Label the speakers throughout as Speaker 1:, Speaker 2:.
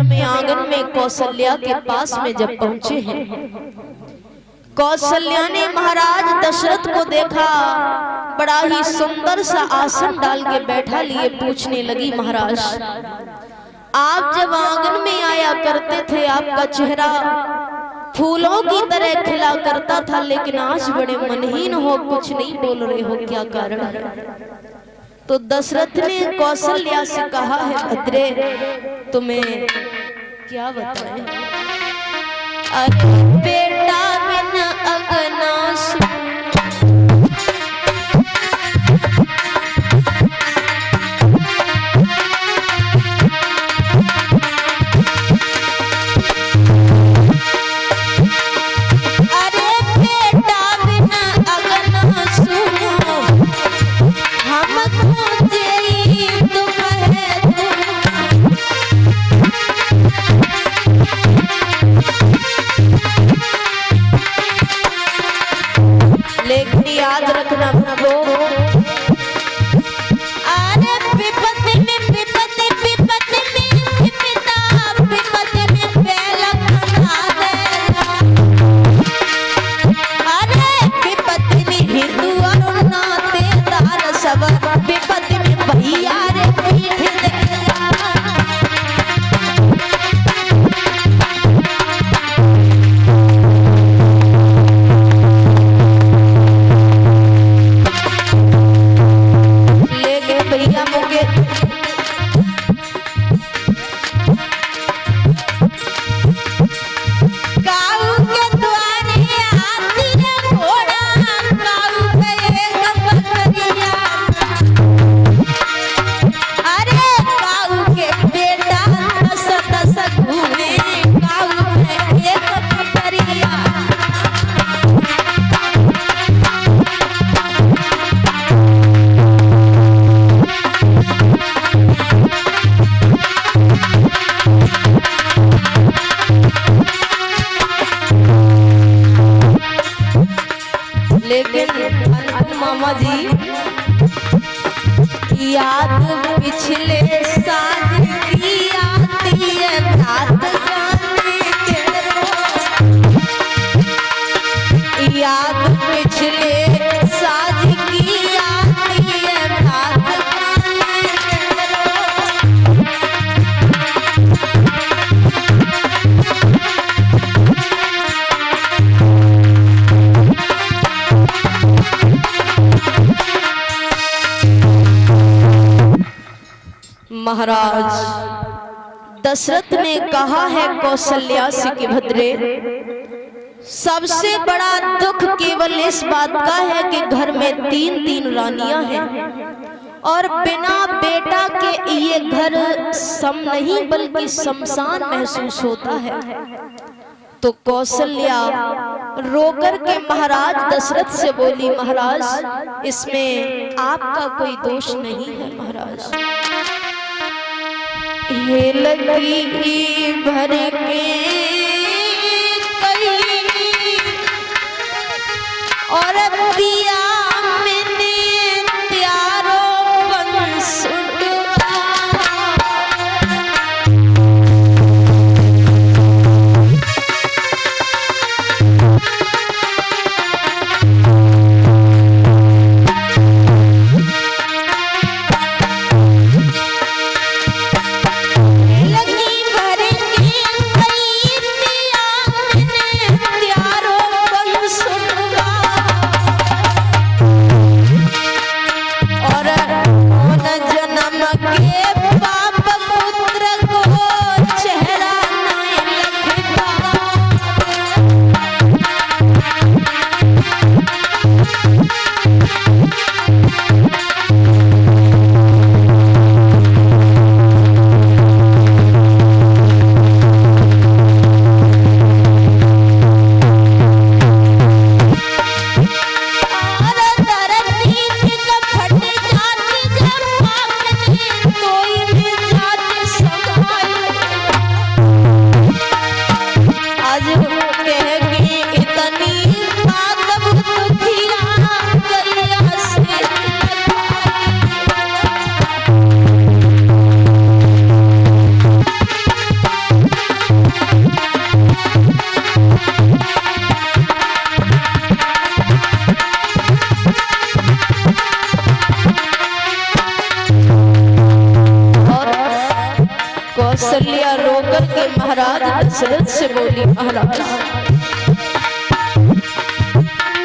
Speaker 1: में आंगन में कौशल्या के पास में जब पहुंचे हैं, कौशल्या ने महाराज दशरथ को देखा, बड़ा ही सुंदर सा आसन डाल के बैठा लिए पूछने लगी, महाराज आप जब आंगन में आया करते थे आपका चेहरा फूलों की तरह खिला करता था, लेकिन आज बड़े मनहीन हो, कुछ नहीं बोल रहे हो, क्या कारण है? तो दशरथ ने कौशल्या से कहा है, भद्रे तुम्हें क्या बताएं, अरे बेटा बिन अगना मामा जी याद पिछले साल की आती है रात गाने के, याद पिछले साल की आती है रात गाने महाराज दशरथ ने कहा है कौशल्या से कि भद्रे सबसे बड़ा दुख केवल इस बात का है कि घर में तीन तीन रानियां हैं और बिना बेटा के ये घर सम नहीं बल्कि शमशान महसूस होता है। तो कौशल्या रोकर के महाराज दशरथ से बोली, महाराज इसमें आपका कोई दोष नहीं है महाराज। ये लगी भर के कई और पिया मैंने प्यारों बंस उठा, कौशल्या रोकर के महाराज दशरथ से बोली, महाराज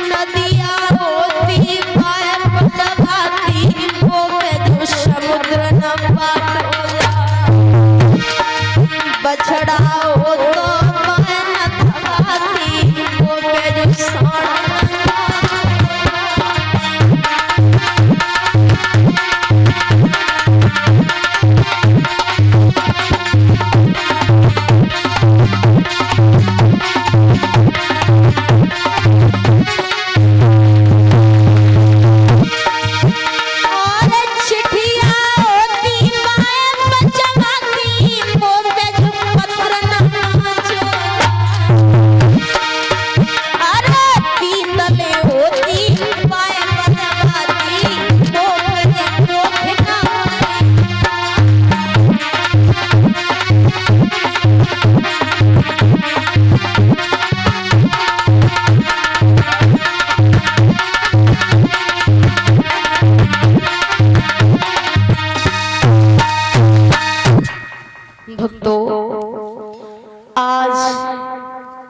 Speaker 1: नदिया होती पाए पटवाती, वो में जो समुद्र न पाट हो जाए, बछड़ा हो तो पाए न थकाती, वो में जो सांड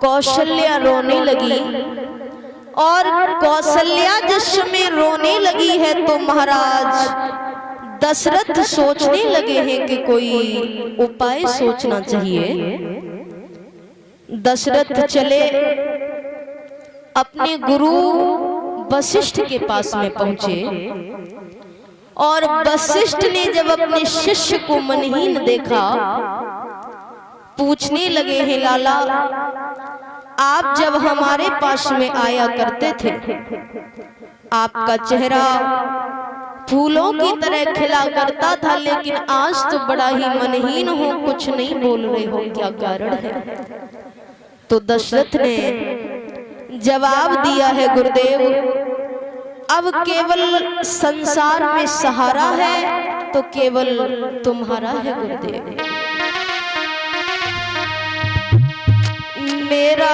Speaker 1: कौशल्या रोने लगी और कौशल्या जिस समय रोने लगी है तो महाराज दशरथ सोचने लगे हैं कि कोई उपाय सोचना चाहिए। दशरथ चले अपने गुरु वशिष्ठ के पास में पहुंचे और वशिष्ठ ने जब अपने शिष्य को मनहीन देखा, पूछने लगे हैं, लाला आप जब हमारे पास में आया करते थे, आपका चेहरा फूलों की तरह खिला करता था, लेकिन आज तो बड़ा ही मनहीन हो, कुछ नहीं बोल रहे हो, क्या कारण है? तो दशरथ ने जवाब दिया है, गुरुदेव अब केवल संसार में सहारा है तो केवल तुम्हारा है गुरुदेव। मेरा